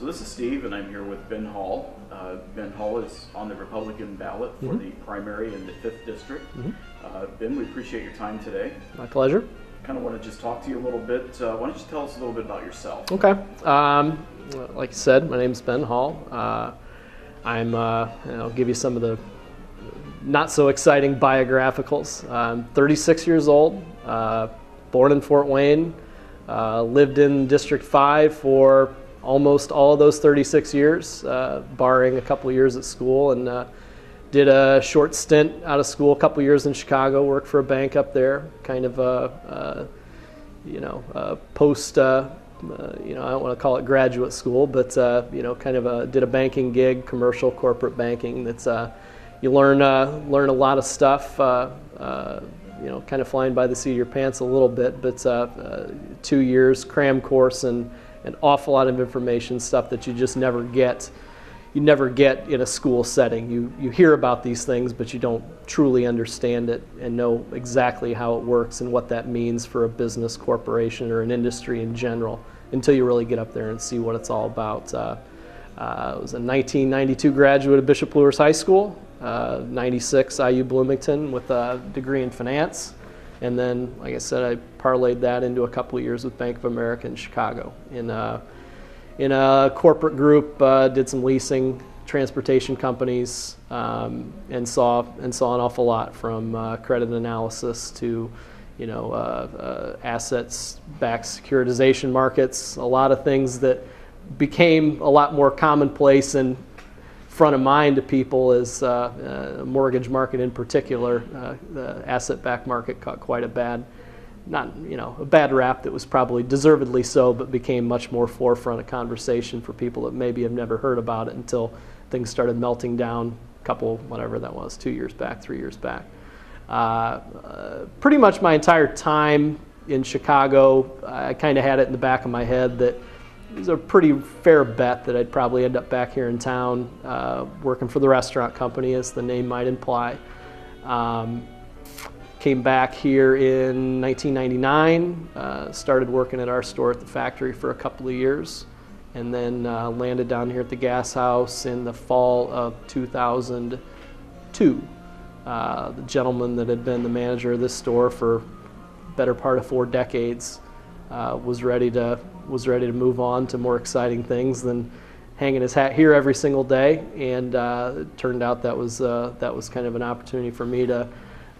So this is Steve, and I'm here with Ben Hall. Ben Hall is on the Republican ballot for the primary in the 5th District. Ben, we appreciate your time today. My pleasure. Kind of want to just talk to you a little bit. Why don't you tell us a little bit about yourself? Okay. Like you said, my name's Ben Hall. I'll give you some of the not so exciting biographicals. I'm 36 years old, born in Fort Wayne, lived in District 5 for almost all of those 36 years, barring a couple of years at school, and did a short stint out of school, a couple of years in Chicago, worked for a bank up there, kind of post, I don't want to call it graduate school, but did a banking gig, commercial corporate banking. That's you learn a lot of stuff, kind of flying by the seat of your pants a little bit, but 2 years cram course and an awful lot of information, stuff that you just never get. You never get in a school setting. You hear about these things, but you don't truly understand it and know exactly how it works and what that means for a business, corporation, or an industry in general until you really get up there and see what it's all about. I was a 1992 graduate of Bishop Luers High School, 96 IU Bloomington with a degree in finance. And then, like I said, I parlayed that into a couple of years with Bank of America in Chicago. In a corporate group, did some leasing, transportation companies, and saw an awful lot from credit analysis to, assets-backed securitization markets. A lot of things that became a lot more commonplace and front of mind to people as mortgage market in particular. The asset-backed market caught quite a bad rap that was probably deservedly so, but became much more forefront of conversation for people that maybe have never heard about it until things started melting down a couple, whatever that was, 2 years back, 3 years back. Pretty much my entire time in Chicago, I kind of had it in the back of my head that it was a pretty fair bet that I'd probably end up back here in town working for the restaurant company, as the name might imply. Came back here in 1999, started working at our store at the factory for a couple of years, and then landed down here at the Gas House in the fall of 2002. The gentleman that had been the manager of this store for the better part of 4 decades was ready to move on to more exciting things than hanging his hat here every single day, and it turned out that was kind of an opportunity for me to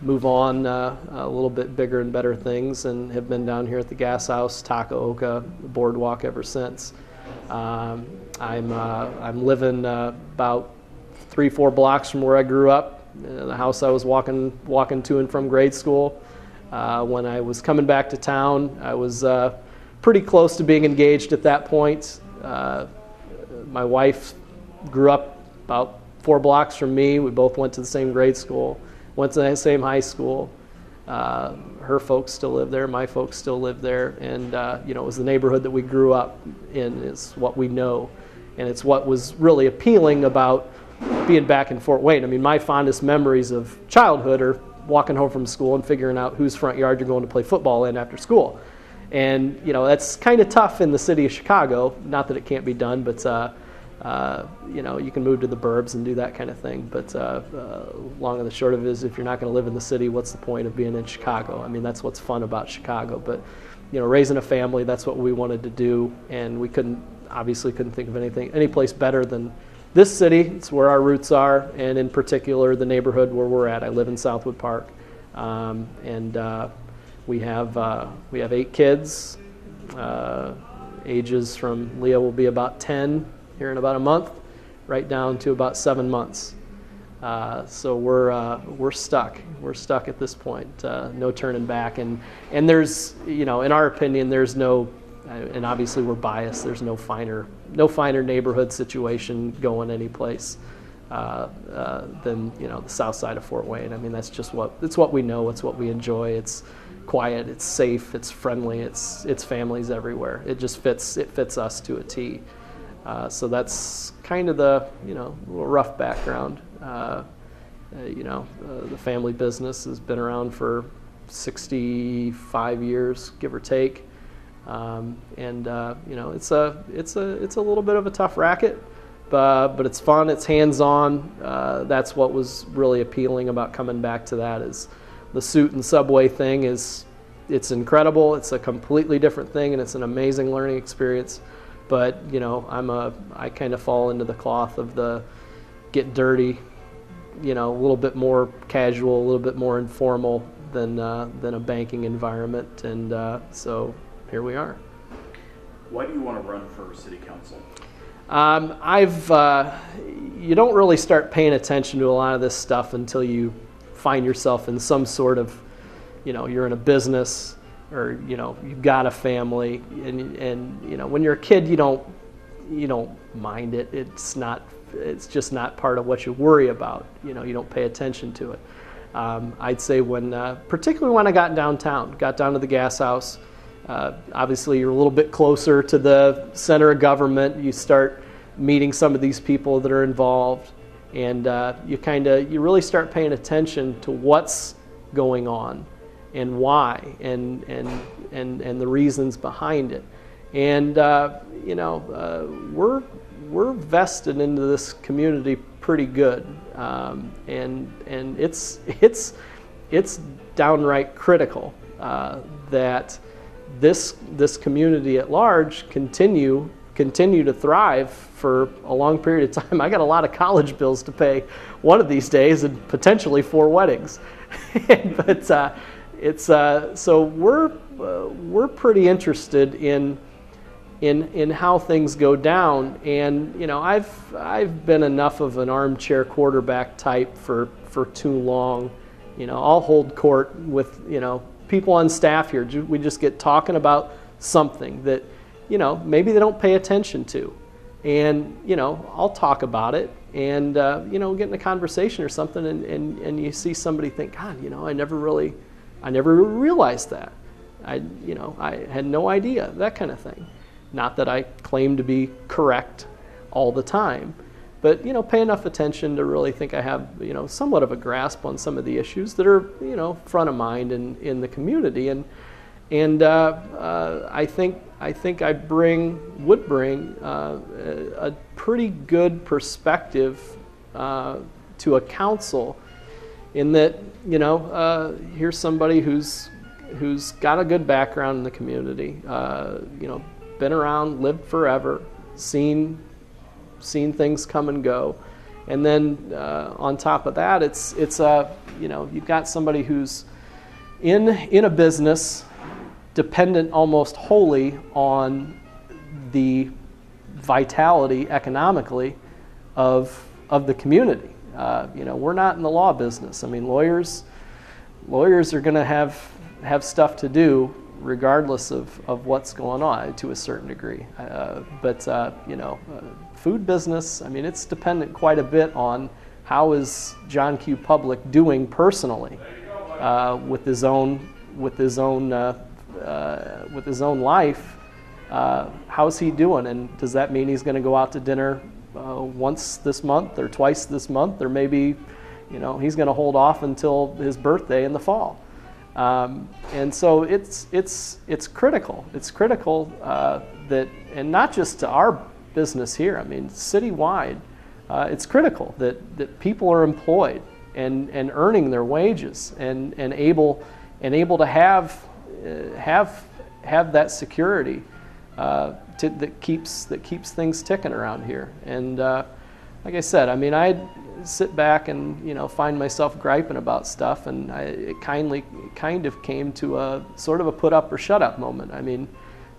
move on a little bit bigger and better things, and have been down here at the Gas House, Takaoka, Boardwalk ever since. I'm living about 3-4 blocks from where I grew up, the house I was walking to and from grade school. When I was coming back to town, I was pretty close to being engaged at that point. My wife grew up about 4 blocks from me. We both went to the same grade school, went to the same high school. Her folks still live there, my folks still live there, and it was the neighborhood that we grew up in. It's what we know, and it's what was really appealing about being back in Fort Wayne. I mean, my fondest memories of childhood are walking home from school and figuring out whose front yard you're going to play football in after school. And, that's kind of tough in the city of Chicago. Not that it can't be done, but, you can move to the burbs and do that kind of thing. But long and the short of it is, if you're not going to live in the city, what's the point of being in Chicago? I mean, that's what's fun about Chicago. But, raising a family, that's what we wanted to do. And we obviously couldn't think of any place better than this city. It's where our roots are, and in particular, the neighborhood where we're at. I live in Southwood Park. We have 8 kids, ages from Leah will be about 10 here in about a month, right down to about 7 months. So we're stuck. We're stuck at this point. No turning back. And there's, in our opinion, there's no, and obviously we're biased. There's no finer neighborhood situation going any place than the south side of Fort Wayne. I mean, that's just what we know. It's what we enjoy. It's quiet, it's safe, it's friendly, it's families everywhere. It just fits us to a T. So that's kind of the little rough background. The family business has been around for 65 years, give or take. It's a little bit of a tough racket, but it's fun. It's hands-on. That's what was really appealing about coming back to that. Is the suit and subway thing it's incredible. It's a completely different thing, and it's an amazing learning experience. But I kind of fall into the cloth of the get dirty, a little bit more casual, a little bit more informal than a banking environment, and so here we are. Why do you want to run for city council? You don't really start paying attention to a lot of this stuff until you find yourself in some sort of, you're in a business, or you've got a family, and when you're a kid, you don't mind it. It's just not part of what you worry about. You don't pay attention to it. I'd say particularly when I got down to the Gas House. Obviously, you're a little bit closer to the center of government. You start meeting some of these people that are involved, and you really start paying attention to what's going on and why, and the reasons behind it. And we're vested into this community pretty good, and it's downright critical that this community at large continue to thrive for a long period of time. I got a lot of college bills to pay one of these days, and potentially 4 weddings. But so we're pretty interested in how things go down, and I've been enough of an armchair quarterback type for too long. I'll hold court with people on staff here. We just get talking about something that maybe they don't pay attention to, and I'll talk about it, and get in a conversation or something, and you see somebody think, God, I never realized that. I had no idea, that kind of thing. Not that I claim to be correct all the time, but pay enough attention to really think I have somewhat of a grasp on some of the issues that are front of mind in the community, and I think I would bring a pretty good perspective to a council, in that here's somebody who's got a good background in the community, been around, lived forever, seen things come and go, and then on top of that, it's you've got somebody who's in a business dependent almost wholly on the vitality economically of the community. We're not in the law business. I mean, lawyers are going to have stuff to do regardless of what's going on to a certain degree. But food business, I mean, it's dependent quite a bit on how is John Q. Public doing personally with his own life. How's he doing, and does that mean he's going to go out to dinner once this month or twice this month, or maybe he's going to hold off until his birthday in the fall? And so it's critical. It's critical that, and not just to our business here. I mean, citywide, it's critical that people are employed and earning their wages and able to have that security that keeps things ticking around here. And like I said, I mean, I sit back and find myself griping about stuff, and it kind of came to a sort of a put up or shut up moment. I mean,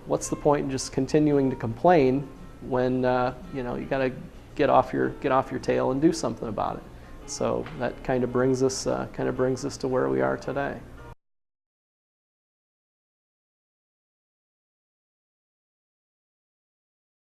what's the point in just continuing to complain when you got to get off your tail and do something about it? So that kind of brings us to where we are today.